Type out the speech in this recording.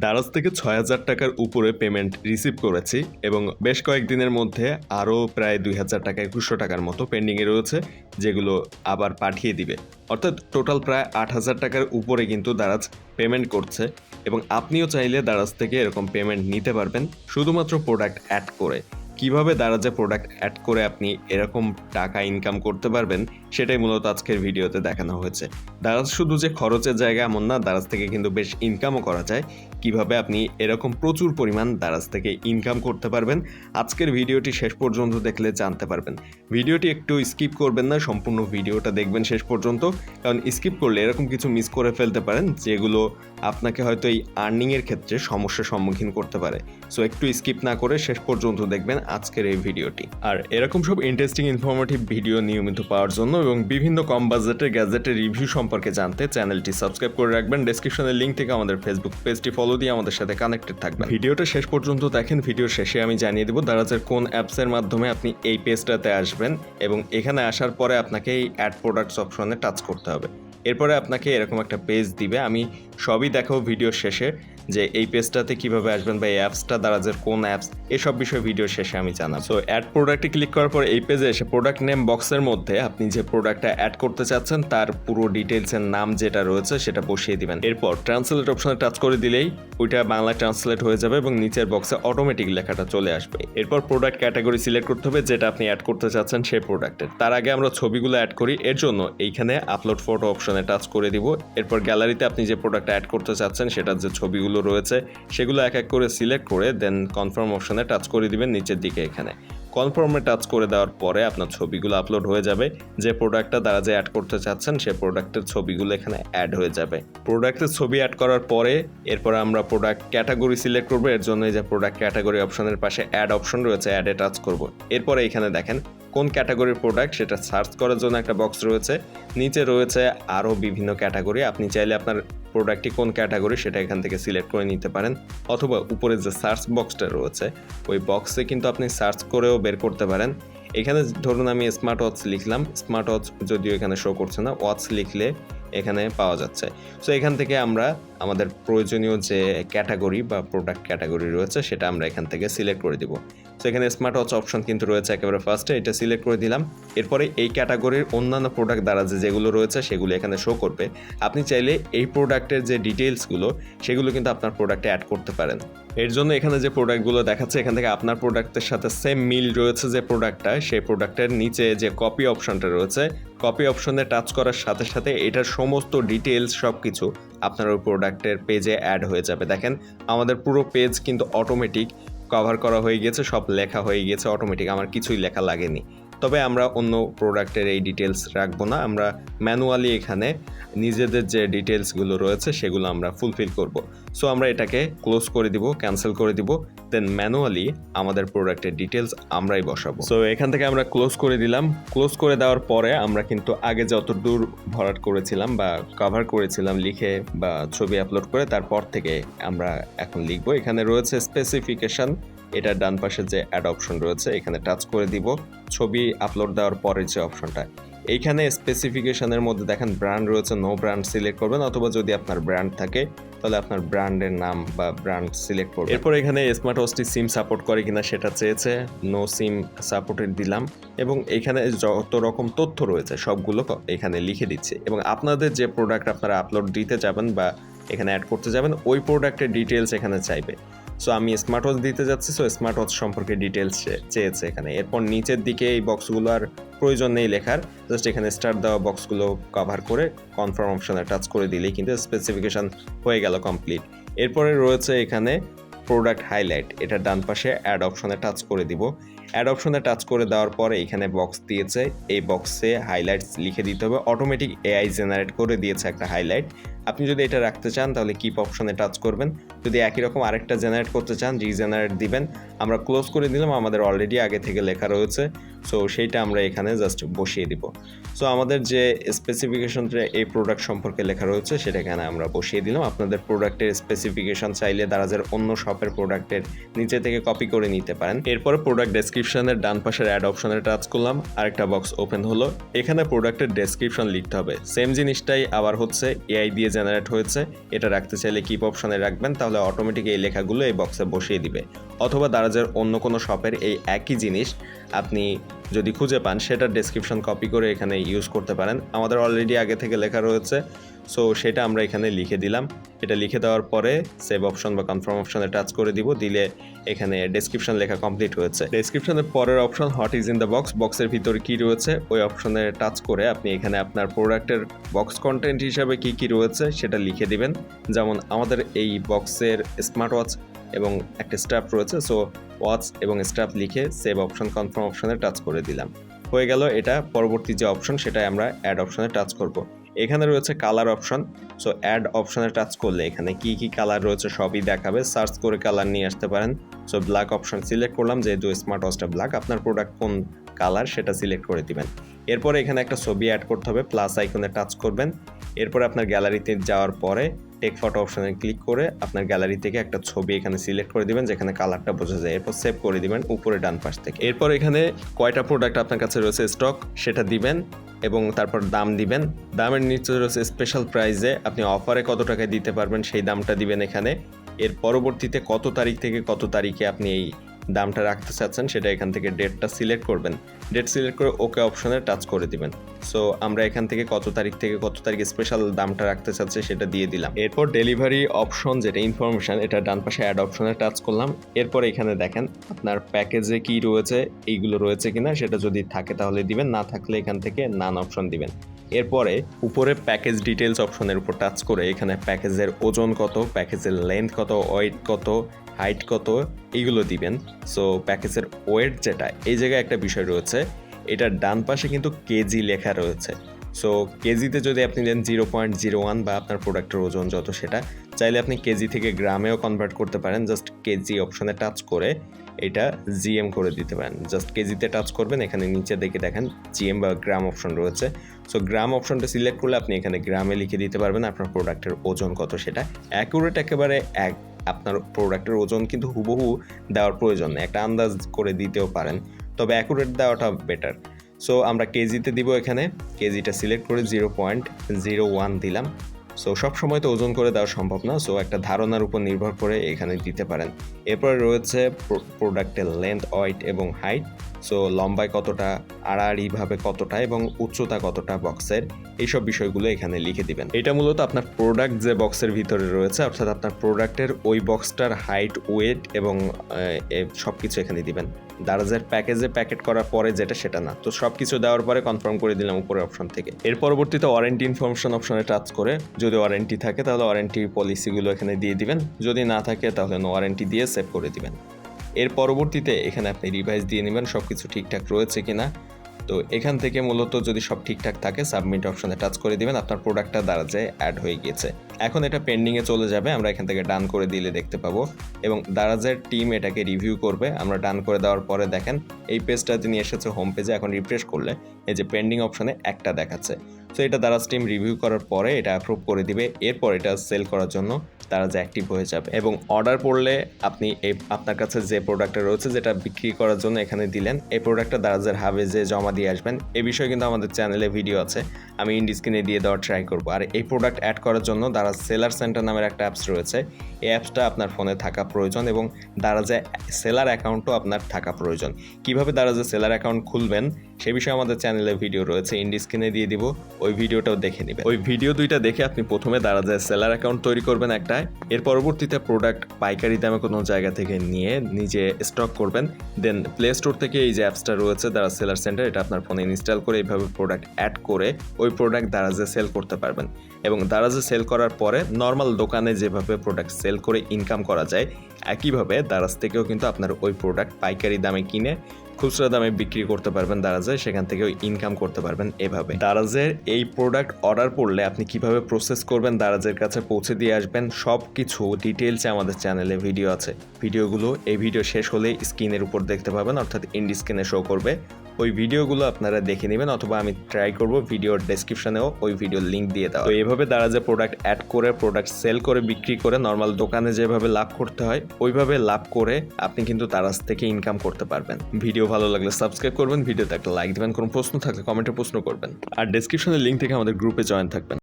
দারাজ থেকে ৬,০০০ টাকার উপরে পেমেন্ট রিসিভ করেছি এবং বেশ কয়েকদিনের মধ্যে আরও প্রায় ২,০০০ টাকা ২১০০ টাকার মতো পেন্ডিংয়ে রয়েছে, যেগুলো আবার পাঠিয়ে দিবে। অর্থাৎ টোটাল প্রায় ৮,০০০ টাকার উপরে কিন্তু দারাজ পেমেন্ট করছে এবং আপনিও চাইলে দারাজ থেকে এরকম পেমেন্ট নিতে পারবেন শুধুমাত্র প্রোডাক্ট অ্যাড করে। কিভাবে দারাজে প্রোডাক্ট অ্যাড করে আপনি এরকম টাকা ইনকাম করতে পারবেন সেটাই মূলত আজকের ভিডিওতে দেখানো হয়েছে। দারাজ শুধু যে খরচের জায়গা এমন না, দারাজ থেকে কিন্তু বেশ ইনকামও করা যায়। কিভাবে আপনি এরকম প্রচুর পরিমাণ দারাজ থেকে ইনকাম করতে পারবেন আজকের ভিডিওটি শেষ পর্যন্ত দেখলে জানতে পারবেন। ভিডিওটি একটু স্কিপ করবেন না, সম্পূর্ণ ভিডিওটা দেখবেন শেষ পর্যন্ত, কারণ স্কিপ করলে এরকম কিছু মিস করে ফেলতে পারেন যেগুলো আপনাকে হয়তো এই আর্নিংয়ের ক্ষেত্রে সমস্যার সম্মুখীন করতে পারে। সো একটু স্কিপ না করে শেষ পর্যন্ত দেখবেন আজকের এই ভিডিওটি। আর এরকম সব ইন্টারেস্টিং ইনফরমেটিভ ভিডিও নিয়মিত পাওয়ার জন্য এবং বিভিন্ন কম বাজেটের গ্যাজেটের রিভিউ সম্পর্কে জানতে চ্যানেলটি সাবস্ক্রাইব করে রাখবেন। ডেসক্রিপশনের লিঙ্ক থেকে আমাদের ফেসবুক পেজটি ফলো দিয়ে আমাদের সাথে কানেক্টেড থাকবেন। ভিডিওটা শেষ পর্যন্ত দেখেন। ভিডিওর শেষে আমি জানিয়ে দেবো দারাজের কোন অ্যাপসের মাধ্যমে আপনি এই পেজটাতে আসবেন এবং এখানে আসার পরে আপনাকে এই অ্যাড প্রোডাক্টস অপশনে টাচ করতে হবে। এরপরে আপনাকে এরকম একটা পেজ দিবে। আমি সবই দেখাবো ভিডিওর শেষে যে এই পেজটাতে কিভাবে আসবেন বা এই অ্যাপসটা দারাজের কোন অ্যাপস, এসব বিষয়ে ভিডিওর শেষে আমি জানাবো। সো অ্যাড প্রোডাক্টে ক্লিক করার পর এই পেজে এসে প্রোডাক্ট নেম বক্সের মধ্যে আপনি যে প্রোডাক্টটা অ্যাড করতে চাচ্ছেন তার পুরো ডিটেলসের নাম যেটা রয়েছে সেটা বসিয়ে দিবেন। এরপর ট্রান্সলেট অপশনে টাচ করে দিলেই ওইটা বাংলা ট্রান্সলেট হয়ে যাবে এবং নিচের বক্সে অটোমেটিক লেখাটা চলে আসবে। এরপর প্রোডাক্ট ক্যাটাগরি সিলেক্ট করতে হবে যেটা আপনি অ্যাড করতে চাচ্ছেন সেই প্রোডাক্টের। তার আগে আমরা ছবিগুলো অ্যাড করি, এর জন্য এইখানে আপলোড ফটো অপশনে টাচ করে দিব। এরপর গ্যালারিতে আপনি যে প্রোডাক্টটা অ্যাড করতে চাচ্ছেন সেটার যে ছবিগুলো রয়েছে সেগুলো এক এক করে সিলেক্ট করে দেন কনফার্ম অপশনে টাচ করে দিবেন নিচের দিকে। এখানে কনফার্মে টাচ করে দেওয়ার পরে আপনার ছবিগুলো আপলোড হয়ে যাবে। যে প্রোডাক্টটা দারাজে অ্যাড করতে চাচ্ছেন সেই প্রোডাক্টের ছবিগুলো এখানে অ্যাড হয়ে যাবে। প্রোডাক্টের ছবি অ্যাড করার পরে এরপরে আমরা প্রোডাক্ট ক্যাটাগরি সিলেক্ট করবো। এর জন্য যে প্রোডাক্ট ক্যাটাগরি অপশনের পাশে অ্যাড অপশন রয়েছে, অ্যাডে টাচ করব। এরপরে এখানে দেখেন কোন ক্যাটাগরির প্রোডাক্ট সেটা সার্চ করার জন্য একটা বক্স রয়েছে। নিচে রয়েছে আরও বিভিন্ন ক্যাটাগরি। আপনি চাইলে আপনার প্রোডাক্টটি কোন ক্যাটাগরি সেটা এখান থেকে সিলেক্ট করে নিতে পারেন, অথবা উপরে যে সার্চ বক্সটা রয়েছে ওই বক্সে কিন্তু আপনি সার্চ করেও বের করতে পারেন। এখানে ধরুন আমি স্মার্ট ওয়াচ লিখলাম, স্মার্ট ওয়াচ যদিও এখানে শো করছে না, ওয়াচ লিখলে এখানে পাওয়া যাচ্ছে। সো এখান থেকে আমরা আমাদের প্রয়োজনীয় যে ক্যাটাগরি বা প্রোডাক্ট ক্যাটাগরি রয়েছে সেটা আমরা এখান থেকে সিলেক্ট করে দিব। সো এখানে স্মার্ট ওয়াচ অপশন কিন্তু রয়েছে একেবারে ফার্স্টে, এটা সিলেক্ট করে দিলাম। এরপরে এই ক্যাটাগরির অন্যান্য প্রোডাক্ট দ্বারা যেগুলো রয়েছে সেগুলো এখানে শো করবে। আপনি চাইলে এই প্রোডাক্টের যে ডিটেলসগুলো সেগুলো কিন্তু আপনার প্রোডাক্টে অ্যাড করতে পারেন। এর জন্য এখানে যে প্রোডাক্টগুলো দেখাচ্ছে এখান থেকে আপনার প্রোডাক্টের সাথে সেম মিল রয়েছে যে প্রোডাক্টটা, সেই প্রোডাক্টের নিচে যে কপি অপশনটা রয়েছে, কপি অপশনে টাচ করার সাথে সাথে এটার সমস্ত ডিটেলস সব কিছু আপনার ওই প্রোডাক্টের পেজে অ্যাড হয়ে যাবে। দেখেন আমাদের পুরো পেজ কিন্তু অটোমেটিক কভার করা হয়ে গিয়েছে, সব লেখা হয়ে গিয়েছে অটোমেটিক, আমার কিছুই লেখা লাগেনি। তবে আমরা অন্য প্রোডাক্টের এই ডিটেলস রাখবো না, আমরা ম্যানুয়ালি এখানে নিজেদের যে ডিটেলসগুলো রয়েছে সেগুলো আমরা ফুলফিল করব। সো আমরা এটাকে ক্লোজ করে দিব, ক্যান্সেল করে দিব, দেন ম্যানুয়ালি আমাদের প্রোডাক্টের ডিটেলস আমরাই বসাবো। সো এখান থেকে আমরা ক্লোজ করে দিলাম। ক্লোজ করে দেওয়ার পরে আমরা কিন্তু আগে যত দূর ভরাট করেছিলাম বা কভার করেছিলাম লিখে বা ছবি আপলোড করে, তারপর থেকে আমরা এখন লিখবো। এখানে রয়েছে স্পেসিফিকেশন, এটার ডান পাশে যে অ্যাড অপশন রয়েছে এখানে টাচ করে দিব। ছবি আপলোড দেওয়ার পরের যে অপশনটা এইখানে স্পেসিফিকেশনের মধ্যে দেখেন ব্র্যান্ড রয়েছে, নো ব্র্যান্ড সিলেক্ট করবেন, অথবা যদি আপনার ব্র্যান্ড থাকে তাহলে আপনার ব্র্যান্ডের নাম বা ব্র্যান্ড সিলেক্ট করবেন। এরপর এখানে স্মার্ট ওয়াচটি সিম সাপোর্ট করে কিনা সেটা চেয়েছে, নো সিম সাপোর্টেড দিলাম এবং এখানে যত রকম তথ্য রয়েছে সবগুলো এখানে লিখে দিচ্ছে এবং আপনাদের যে প্রোডাক্ট আপনারা আপলোড দিতে যাবেন বা এখানে অ্যাড করতে যাবেন ওই প্রোডাক্টের ডিটেলস এখানে চাইবে। সো আমি স্মার্ট ওয়াচ দিতে যাচ্ছি, সো স্মার্ট ওয়াচ সম্পর্কে ডিটেলস চেয়েছে এখানে। এরপর নিচের দিকে এই বক্সগুলো আর প্রয়োজন নেই লেখার, জাস্ট এখানে স্টার্ট দেওয়া বক্সগুলো কভার করে কনফার্ম অপশনে টাচ করে দিলেই কিন্তু স্পেসিফিকেশন হয়ে গেল কমপ্লিট। এরপরে রয়েছে এখানে প্রোডাক্ট হাইলাইট, এটা ডান পাশে অ্যাড অপশনে টাচ করে দিব। অ্যাড অপশনে টাচ করে দেওয়ার পরে এখানে বক্স দিয়েছে, এই বক্সে হাইলাইটস লিখে দিতে হবে। অটোমেটিক এআই জেনারেট করে দিয়েছে একটা হাইলাইট। আপনি যদি এটা রাখতে চান তাহলে কিপ অপশনে টাচ করবেন, যদি একই রকম আরেকটা জেনারেট করতে চান রিজেনারেট দিবেন। আমরা ক্লোজ করে দিলাম, আমাদের অলরেডি আগে থেকে লেখা রয়েছে, সো সেইটা আমরা এখানে জাস্ট বসিয়ে দিব। সো আমাদের যে স্পেসিফিকেশনটা এই প্রোডাক্ট সম্পর্কে লেখা রয়েছে সেটা এখানে আমরা বসিয়ে দিলাম। আপনাদের প্রোডাক্টের স্পেসিফিকেশন চাইলে দারাজের অন্য শপের প্রোডাক্টের নিচে থেকে কপি করে নিতে পারেন। এরপরে প্রোডাক্ট ডেসক্রিপশন ডেসক্রিপশনের ডান পাশের অ্যাড অপশনে টাচ করলাম, আরেকটা বক্স ওপেন হলো। এখানে প্রোডাক্টের ডেসক্রিপশন লিখতে হবে। সেম জিনিসটাই আবার হচ্ছে এআই দিয়ে জেনারেট হয়েছে। এটা রাখতে চাইলে কিপ অপশনে রাখবেন, তাহলে অটোমেটিক এই লেখাগুলো এই বক্সে বসিয়ে দিবে। অথবা দারাজের অন্য কোনো শপের এই একই জিনিস আপনি যদি খুঁজে পান, সেটার ডেসক্রিপশন কপি করে এখানে ইউজ করতে পারেন। আমাদের অলরেডি আগে থেকে লেখা রয়েছে, সো সেটা আমরা এখানে লিখে দিলাম। এটা লিখে দেওয়ার পরে সেভ অপশন বা কনফার্ম অপশনে টাচ করে দিব, দিলে এখানে ডেসক্রিপশন লেখা কমপ্লিট হয়েছে। ডেসক্রিপশনের পরের option what is in the box, বক্সের ভিতরে কী রয়েছে ওই অপশনে টাচ করে আপনি এখানে আপনার প্রোডাক্টের বক্স কন্টেন্ট হিসাবে কী কী রয়েছে সেটা লিখে দিবেন। যেমন আমাদের এই বক্সের স্মার্ট ওয়াচ এবং একটা স্ট্র্যাপ রয়েছে, সো ওয়াচ এবং স্ট্র্যাপ লিখে সেভ অপশন কনফার্ম অপশনে টাচ করে দিলাম। হয়ে গেল। এটা পরবর্তী যে অপশন সেটাই আমরা অ্যাড অপশনে টাচ করব। এখানে রয়েছে কালার অপশন, সো অ্যাড অপশনে টাচ করলে এখানে কি কি কালার রয়েছে সবই দেখাবে। সার্চ করে কালার নিয়ে আসতে পারেন। সো ব্ল্যাক অপশন সিলেক্ট করলাম, যেহেতু স্মার্ট ওয়াচটা ব্ল্যাক, আপনার প্রোডাক্ট কোন কালার সেটা সিলেক্ট করে দিবেন। এরপরে এখানে একটা ছবি অ্যাড করতে হবে, প্লাস আইকনে টাচ করবেন। এরপরে আপনার গ্যালারিতে যাওয়ার পরে টেক ফটো অপশনে ক্লিক করে আপনার গ্যালারি থেকে একটা ছবি এখানে সিলেক্ট করে দিবেন, যেখানে কালারটা বোঝা যায়। এরপর সেভ করে দিবেন উপরে ডান পাশ থেকে। এরপর এখানে কয়টা প্রোডাক্ট আপনার কাছে রয়েছে স্টক সেটা দিবেন এবং তারপর দাম দিবেন। দামের নিচে রয়েছে স্পেশাল প্রাইসে আপনি অফারে কত টাকায় দিতে পারবেন সেই দামটা দিবেন এখানে। এর পরবর্তীতে কত তারিখ থেকে কত তারিখে আপনি এই দামটা রাখতে চাচ্ছেন সেটা এখান থেকে ডেটটা সিলেক্ট করবেন। ডেট সিলেক্ট করে ওকে অপশনে টাচ করে দিবেন। সো আমরা এখান থেকে কত তারিখ থেকে কত তারিখে স্পেশাল দামটা রাখতে চাচ্ছি সেটা দিয়ে দিলাম। এরপর ডেলিভারি অপশন যেটা ইনফরমেশন, এটা ডান পাশে অ্যাড অপশনে টাচ করলাম। এরপর এখানে দেখেন আপনার প্যাকেজে কি রয়েছে, এইগুলো রয়েছে কিনা, সেটা যদি থাকে তাহলে দিবেন, না থাকলে এখান থেকে নান অপশন দিবেন। এরপরে উপরে প্যাকেজ ডিটেলস অপশনের উপর টাচ করে এখানে প্যাকেজের ওজন কত, প্যাকেজের লেন্থ কত, ওয়েট কত, হাইট কত, এইগুলো দিবেন। সো প্যাকেজের ওয়েট যেটা, এই জায়গায় একটা বিষয় রয়েছে, এটার ডান পাশে কিন্তু কেজি লেখা রয়েছে। সো কেজিতে যদি আপনি দেন 0.01 বা আপনার প্রোডাক্টের ওজন যত সেটা, চাইলে আপনি কেজি থেকে গ্রামেও কনভার্ট করতে পারেন। জাস্ট কেজি অপশনে টাচ করে এটা জিএম করে দিতে পারেন। জাস্ট কেজিতে টাচ করবেন, এখানে নিচে দেখে দেখেন জিএম বা গ্রাম অপশন রয়েছে। সো গ্রাম অপশনটা সিলেক্ট করলে আপনি এখানে গ্রামে লিখে দিতে পারবেন আপনার প্রোডাক্টের ওজন কত সেটা। অ্যাকুরেট একেবারে আপনার প্রোডাক্টের ওজন কিন্তু হুবহু দেওয়ার প্রয়োজন নেই, একটা আন্দাজ করে দিতেও পারেন, তবে অ্যাকুরেট দেওয়াটা বেটার। সো আমরা কেজিতে দিব, এখানে কেজিটা সিলেক্ট করে 0.01 দিলাম। সো সব সময় তো ওজন করে দেওয়া সম্ভব না, সো একটা ধারণার উপর নির্ভর করে এখানে দিতে পারেন। এরপরে রয়েছে প্রোডাক্টের লেন্থ, ওয়েট এবং হাইট। সো লম্বায় কতটা, আড়াআড়িভাবে কতটা এবং উচ্চতা কতটা বক্সের, এইসব বিষয়গুলো এখানে লিখে দিবেন। এটা মূলত আপনার প্রোডাক্ট যে বক্সের ভিতরে রয়েছে, অর্থাৎ আপনার প্রোডাক্টের ওই বক্সটার হাইট, ওয়েট এবং সব কিছু এখানে দিবেন। দারাজের প্যাকেজে প্যাকেট করার পরে যেটা সেটা না, তো সব কিছু দেওয়ার পরে কনফার্ম করে দিলাম উপরের অপশন থেকে। এর পরবর্তীতে ওয়ারেন্টি ইনফরমেশন অপশনে টাচ করে যদি ওয়ারেন্টি থাকে তাহলে ওয়ারেন্টি পলিসিগুলো এখানে দিয়ে দিবেন, যদি না থাকে তাহলে নো ওয়ারেন্টি দিয়ে সেভ করে দিবেন। এর পরবর্তীতে এখানে আপনি রিভাইজ দিয়ে নেবেন সব কিছু ঠিকঠাক রয়েছে কিনা। তো এখান থেকে মূলত যদি সব ঠিকঠাক থাকে সাবমিট অপশনে টাচ করে দিবেন, আপনার প্রোডাক্টটা দারাজে অ্যাড হয়ে গিয়েছে। এখন এটা পেন্ডিংয়ে চলে যাবে, আমরা এখান থেকে ডান করে দিলে দেখতে পাবো এবং দারাজের টিম এটাকে রিভিউ করবে। আমরা ডান করে দেওয়ার পরে দেখেন এই পেজটাতে নিয়ে এসেছে হোম পেজে। এখন রিফ্রেশ করলে এই যে পেন্ডিং অপশনে একটা দেখাচ্ছে। তো এটা দারাজ টিম রিভিউ করার পরে এটা অ্যাপ্রুভ করে দিবে। এরপর এটা সেল করার জন্য দারাজ অ্যাক্টিভ হয়ে যাবে এবং অর্ডার পড়লে আপনি আপনার কাছে যে প্রোডাক্টটা রয়েছে যেটা বিক্রি করার জন্য এখানে দিলেন, এই প্রোডাক্টটা দারাজের হাবে যে জমা দিয়ে আসবেন। এই বিষয়ে কিন্তু আমাদের চ্যানেলে ভিডিও আছে, আমি ইন্ড স্ক্রিনে দিয়ে দেওয়ার ট্রাই করবো। আর এই প্রোডাক্ট অ্যাড করার জন্য দারাজ সেলার সেন্টার নামের একটা অ্যাপস রয়েছে, এই অ্যাপসটা আপনার ফোনে থাকা প্রয়োজন এবং দারাজে সেলার অ্যাকাউন্টও আপনার থাকা প্রয়োজন। কিভাবে দারাজে সেলার অ্যাকাউন্ট খুলবেন সে বিষয়ে আমাদের চ্যানেলে ভিডিও রয়েছে, ইন্ড স্ক্রিনে দিয়ে দিব, ওই ভিডিওটাও দেখে নেবেন। ওই ভিডিও দুইটা দেখে আপনি প্রথমে দারাজে সেলার অ্যাকাউন্ট তৈরি করবেন একটা, এর পরবর্তীতে প্রোডাক্ট পাইকারি দামে কোনো জায়গা থেকে নিয়ে নিজে স্টক করবেন। দেন প্লে স্টোর থেকে এই যে অ্যাপসটা রয়েছে দারাজ সেলার সেন্টার, এটা আপনার ফোনে ইনস্টল করে এইভাবে প্রোডাক্ট অ্যাড করে ওই প্রোডাক্ট দারাজে সেল করতে পারবেন। এবং দারাজে সেল করার পরে নর্মাল দোকানে যেভাবে প্রোডাক্ট সেল করে ইনকাম করা যায়, একইভাবে দারাজ থেকেও কিন্তু আপনার ওই প্রোডাক্ট পাইকারি দামে কিনে খুচরা দামে বিক্রি করতে পারবেন দারাজে, সেখান থেকেও ইনকাম করতে পারবেন। এভাবে দারাজের এই প্রোডাক্ট অর্ডার পড়লে আপনি কিভাবে প্রসেস করবেন, দারাজের কাছে পৌঁছে দিয়ে আসবেন, সব কিছু ডিটেলসে আমাদের চ্যানেলে ভিডিও আছে। ভিডিওগুলো এই ভিডিও শেষ হলে স্ক্রিনের উপর দেখতে পাবেন, অর্থাৎ ইন্ড স্ক্রিনে শো করবে। ওই ভিডিওগুলো আপনারা দেখে নেবেন, অথবা আমি ট্রাই করব ভিডিওর ডেসক্রিপশনেও ওই ভিডিওর লিঙ্ক দিয়ে দেওয়া। তো এইভাবে দারাজে প্রোডাক্ট অ্যাড করে প্রোডাক্ট সেল করে বিক্রি করে নর্মাল দোকানে যেভাবে লাভ করতে হয় ওইভাবে লাভ করে আপনি কিন্তু দারাজ থেকে ইনকাম করতে পারবেন। ভিডিও ভিডিও ভালো লাগলে সাবস্ক্রাইব করবেন, ভিডিওতে একটা লাইক দেবেন, কোনো প্রশ্ন থাকলে কমেন্টে প্রশ্ন করবেন, আর ডেসক্রিপশনের লিঙ্ক থেকে আমাদের গ্রুপে জয়েন থাকবেন।